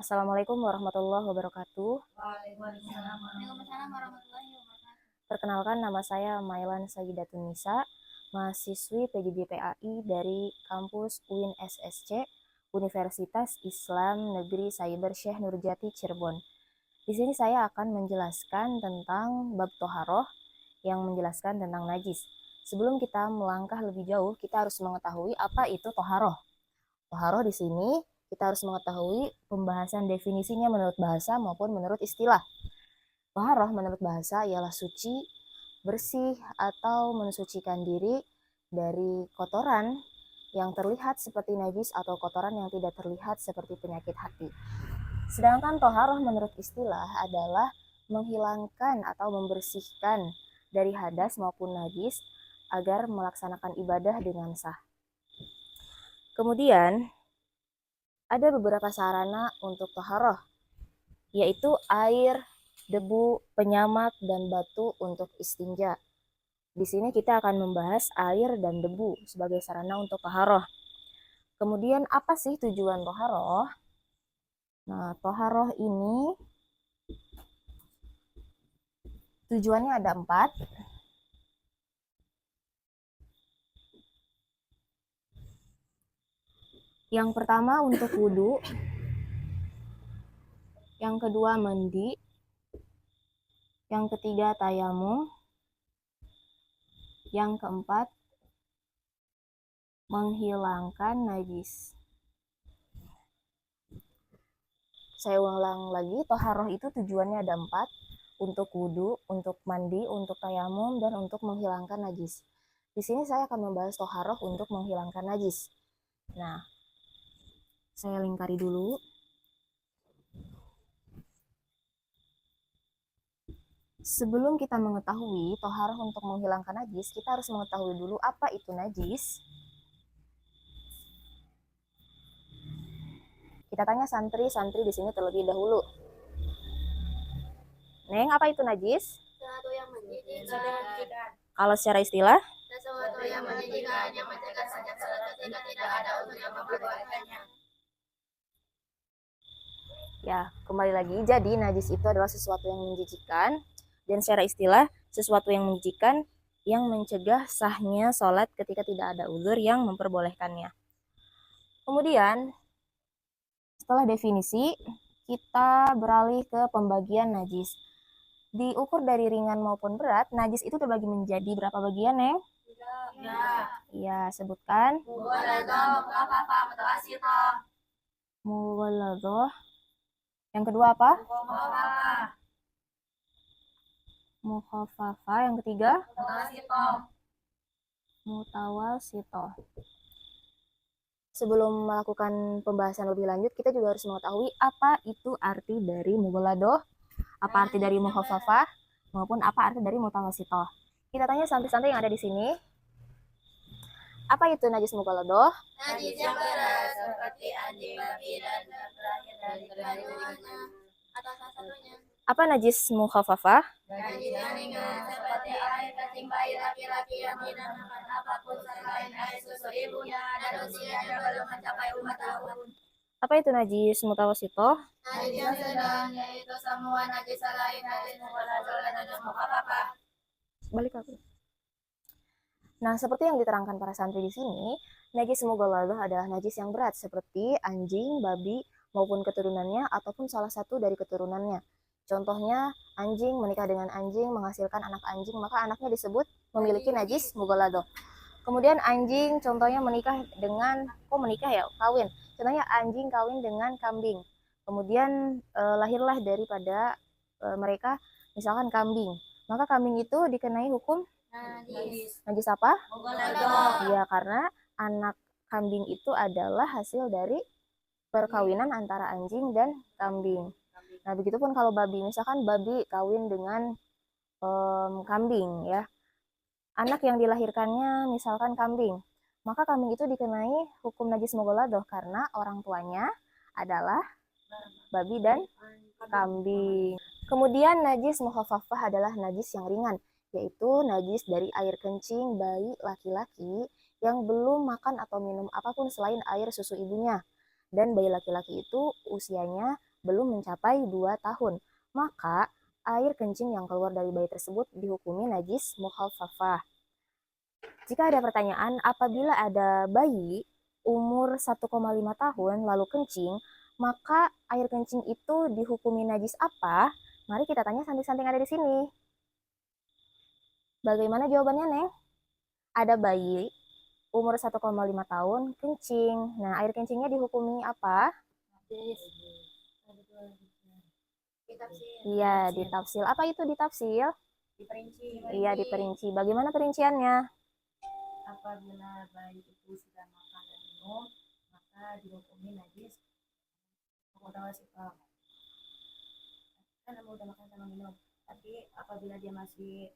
Assalamualaikum warahmatullahi wabarakatuh. Waalaikumsalam warahmatullahi wabarakatuh. Perkenalkan, nama saya Mailan Sayyidatun Nisa, mahasiswi PJJ-PAI dari kampus UIN SSC, Universitas Islam Negeri Cyber Syekh Nurjati Cirebon. Di sini saya akan menjelaskan tentang bab toharoh yang menjelaskan tentang najis. Sebelum kita melangkah lebih jauh, kita harus mengetahui apa itu toharoh. Toharoh di sini kita harus mengetahui pembahasan definisinya menurut bahasa maupun menurut istilah. Toharoh menurut bahasa ialah suci, bersih, atau mensucikan diri dari kotoran yang terlihat seperti najis atau kotoran yang tidak terlihat seperti penyakit hati. Sedangkan toharoh menurut istilah adalah menghilangkan atau membersihkan dari hadas maupun najis agar melaksanakan ibadah dengan sah. Kemudian, ada beberapa sarana untuk toharoh, yaitu air, debu, penyamak, dan batu untuk istinja. Di sini kita akan membahas air dan debu sebagai sarana untuk toharoh. Kemudian apa sih tujuan toharoh? Nah, toharoh ini tujuannya ada 4. Yang pertama untuk wudhu, yang kedua mandi, yang ketiga tayamum, yang keempat menghilangkan najis. Saya ulang lagi, toharoh itu tujuannya ada 4, untuk wudhu, untuk mandi, untuk tayamum, dan untuk menghilangkan najis. Di sini saya akan membahas toharoh untuk menghilangkan najis. Nah, saya lingkari dulu. Sebelum kita mengetahui toharoh untuk menghilangkan najis, kita harus mengetahui dulu apa itu najis. Kita tanya santri-santri di sini terlebih dahulu. Neng, apa itu najis? Sesuatu yang menjijikkan. Kalau secara istilah? Sesuatu yang menjijikkan yang mencegah sajak salat ketika tidak ada unsur yang memperbolehkannya. Ya, kembali lagi. Jadi, najis itu adalah sesuatu yang menjijikkan, dan secara istilah, sesuatu yang menjijikkan yang mencegah sahnya sholat ketika tidak ada uzur yang memperbolehkannya. Kemudian, setelah definisi, kita beralih ke pembagian najis. Diukur dari ringan maupun berat, najis itu terbagi menjadi berapa bagian, Neng? Ya. Iya, sebutkan. Mughaladah, mukhafafah, mutawassithah. Mughaladah. Yang kedua apa? Mukhafafah, Mukhafafah. Yang ketiga? mutawassithah. Mutawassithah. Sebelum melakukan pembahasan lebih lanjut, kita juga harus mengetahui apa itu arti dari mughaladah, apa arti dari mukhafafah, maupun apa arti dari mutawassithah. Kita tanya santri-santri yang ada di sini. Apa itu najis mughaladah? Najis yang berat seperti anjing, babi, dan terakhir dari kandungannya atau salah satunya. Apa najis mukhafafah? Najis yang ringan seperti air kencing bayi laki-laki yang tidak makan apapun selain air susu ibunya dan usianya belum mencapai 4 tahun. Apa itu najis mutawassithah? Najis yang sedang yaitu semua najis selain najis mughaladah dan najis mukhafafah. Balik aku. Nah, seperti yang diterangkan para santri di sini, najis mughaladah adalah najis yang berat seperti anjing, babi, maupun keturunannya ataupun salah satu dari keturunannya. Contohnya, anjing menikah dengan anjing menghasilkan anak anjing, maka anaknya disebut memiliki najis mughaladah. Kemudian anjing contohnya menikah dengan, kawin. Contohnya anjing kawin dengan kambing. Kemudian lahirlah daripada mereka misalkan kambing. Maka kambing itu dikenai hukum najis apa? Mughaladah. Iya, karena anak kambing itu adalah hasil dari perkawinan antara anjing dan kambing. Nah, begitupun kalau babi, misalkan babi kawin dengan kambing ya. Anak yang dilahirkannya misalkan kambing, maka kambing itu dikenai hukum najis mughaladah karena orang tuanya adalah babi dan kambing. Kemudian najis mukhafafah adalah najis yang ringan, yaitu najis dari air kencing bayi laki-laki yang belum makan atau minum apapun selain air susu ibunya. Dan bayi laki-laki itu usianya belum mencapai 2 tahun, maka air kencing yang keluar dari bayi tersebut dihukumi najis mukhaffafah. Jika ada pertanyaan, apabila ada bayi umur 1,5 tahun lalu kencing, maka air kencing itu dihukumi najis apa? Mari kita tanya santing-santing ada di sini. Bagaimana jawabannya, Neng? Ada bayi umur 1,5 tahun kencing. Nah, air kencingnya dihukumi apa? Iya, ditafsil. Apa itu ditafsil? Diperinci. Iya, diperinci. Bagaimana perinciannya? Apabila bayi itu sudah makan dan minum, maka dihukumi najis mutawasithah. Kan udah makan sama minum, tapi apabila dia masih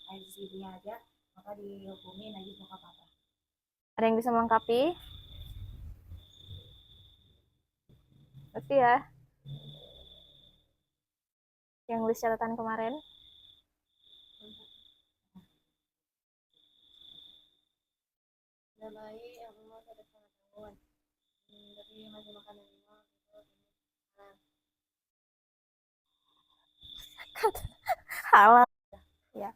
air susu ibunya aja, maka dihukumi najis mukhaffafah. Ada yang bisa melengkapi? Pasti ya. Yang nulis catatan kemarin. Ada bayi yang umur 1,5 tahun, tapi masih makan dan minum, Halal. Ya.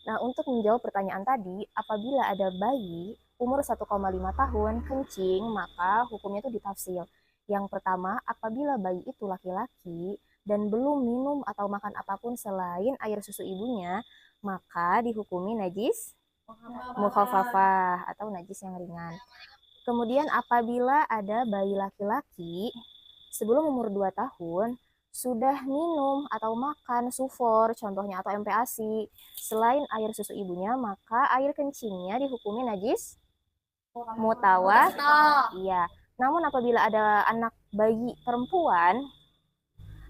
Nah, untuk menjawab pertanyaan tadi, apabila ada bayi umur 1,5 tahun kencing, maka hukumnya itu ditafsil. Yang pertama, apabila bayi itu laki-laki dan belum minum atau makan apapun selain air susu ibunya, maka dihukumi najis mukhaffafah atau najis yang ringan. Kemudian apabila ada bayi laki-laki sebelum umur 2 tahun sudah minum atau makan sufor, contohnya atau MPASI, selain air susu ibunya, maka air kencingnya dihukumi najis mutawasithah. Iya. Namun apabila ada anak bayi perempuan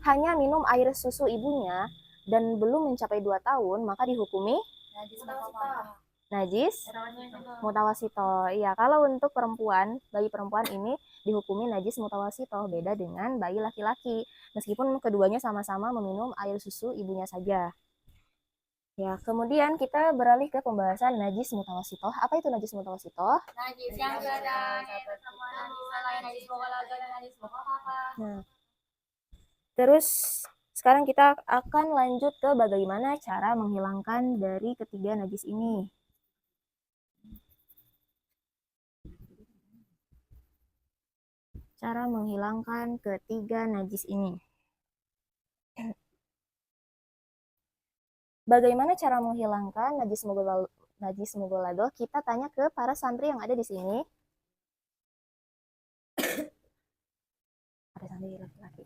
hanya minum air susu ibunya dan belum mencapai 2 tahun, maka dihukumi najis mutawasithah. Iya, kalau untuk perempuan, bayi perempuan ini dihukumi najis mutawasithah, beda dengan bayi laki-laki. Meskipun keduanya sama-sama meminum air susu ibunya saja. Ya, kemudian kita beralih ke pembahasan najis mutawasithah. Apa itu najis mutawasithah? najis yang sedang, pertemuan najis selain najis mughaladzah dan najis mukhaffafah. Nah, terus sekarang kita akan lanjut ke bagaimana cara menghilangkan dari ketiga najis ini. Cara menghilangkan ketiga najis ini. Bagaimana cara menghilangkan najis mughaladhah? Kita tanya ke para santri yang ada di sini. Ada santri laki-laki.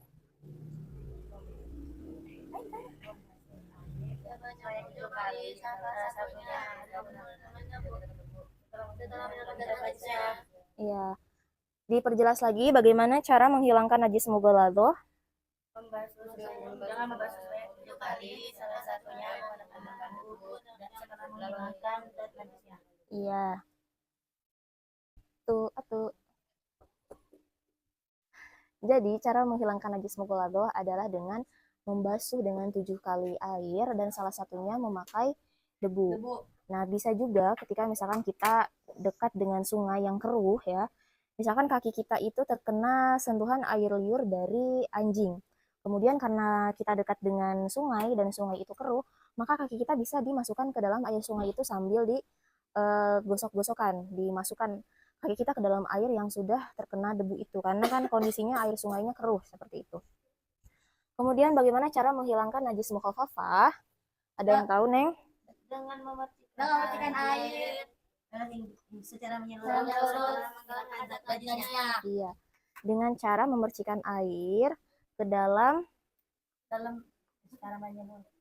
Iya. Diperjelas lagi bagaimana cara menghilangkan najis mughaladhah. Jangan membasuh sebanyak 7 kali, salah satunya menggunakan wudhu dan setelah menghilangkan zat najisnya. Iya. Tuh. Jadi cara menghilangkan najis mughaladhah adalah dengan membasuh dengan 7 kali air dan salah satunya memakai debu. Nah, bisa juga ketika misalkan kita dekat dengan sungai yang keruh ya. Misalkan kaki kita itu terkena sentuhan air liur dari anjing. Kemudian karena kita dekat dengan sungai dan sungai itu keruh, maka kaki kita bisa dimasukkan ke dalam air sungai itu sambil digosok-gosokkan, dimasukkan kaki kita ke dalam air yang sudah terkena debu itu. Karena kan kondisinya air sungainya keruh seperti itu. Kemudian bagaimana cara menghilangkan najis mukhaffafah? Ada yang tahu, Neng? Dengan memercikan air secara menyeluruh menghilangkan zat najisnya. Iya. Dengan cara memercikan air ke dalam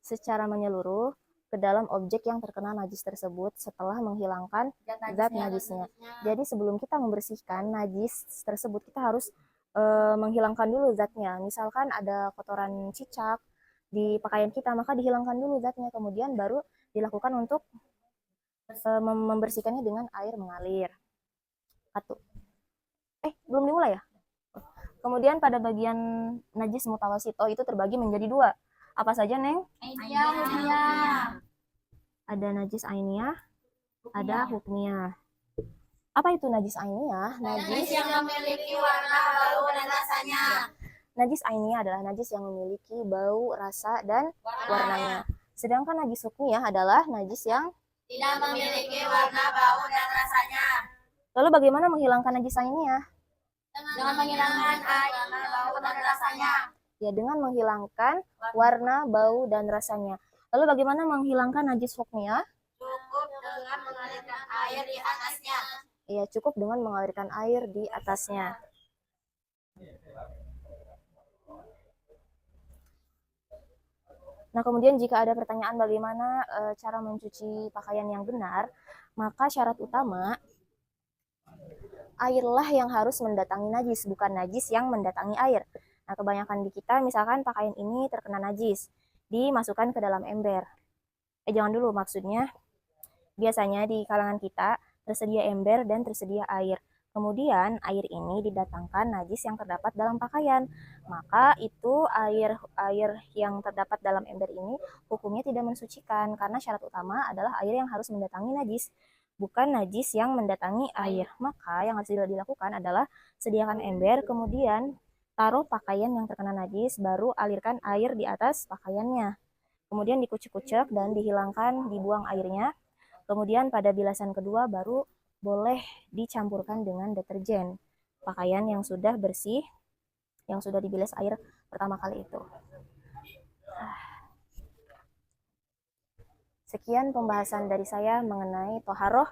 secara menyeluruh ke dalam objek yang terkena najis tersebut setelah menghilangkan zat najisnya. Jadi sebelum kita membersihkan najis tersebut, kita harus menghilangkan dulu zatnya. Misalkan ada kotoran cicak di pakaian kita, maka dihilangkan dulu zatnya, kemudian baru dilakukan untuk membersihkannya dengan air mengalir. Belum dimulai ya? Kemudian pada bagian najis mutawasithah itu terbagi menjadi 2. Apa saja, Neng? Ada najis ainiyah, ada hukmiyah. Apa itu najis ainiyah? Najis yang memiliki warna, bau, dan rasanya. Najis ainiyah adalah najis yang memiliki bau, rasa, dan warnanya. Sedangkan najis hukmiyah adalah najis yang tidak memiliki warna, bau, dan rasanya. Lalu bagaimana menghilangkan najis ainiyah? Dengan menghilangkan warna, bau, dan rasanya. Ya, dengan menghilangkan warna, bau, dan rasanya. Lalu bagaimana menghilangkan najis hukmiyah? Cukup dengan mengalirkan air di atasnya. Ya, cukup dengan mengalirkan air di atasnya. Nah, kemudian jika ada pertanyaan bagaimana cara mencuci pakaian yang benar, maka syarat utama airlah yang harus mendatangi najis, bukan najis yang mendatangi air. Nah, kebanyakan di kita misalkan pakaian ini terkena najis, dimasukkan ke dalam ember. Jangan dulu, maksudnya biasanya di kalangan kita tersedia ember dan tersedia air. Kemudian air ini didatangkan najis yang terdapat dalam pakaian. Maka itu air yang terdapat dalam ember ini hukumnya tidak mensucikan karena syarat utama adalah air yang harus mendatangi najis, bukan najis yang mendatangi air. Maka yang harus dilakukan adalah sediakan ember, kemudian taruh pakaian yang terkena najis, baru alirkan air di atas pakaiannya. Kemudian dikucek-kucek dan dihilangkan, dibuang airnya. Kemudian pada bilasan kedua baru boleh dicampurkan dengan deterjen pakaian yang sudah bersih, yang sudah dibilas air pertama kali itu. Sekian pembahasan dari saya mengenai toharoh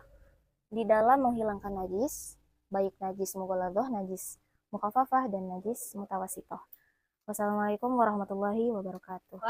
di dalam menghilangkan najis, baik najis mughaladoh, najis mukhafafah, dan najis mutawasitoh. Wassalamualaikum warahmatullahi wabarakatuh.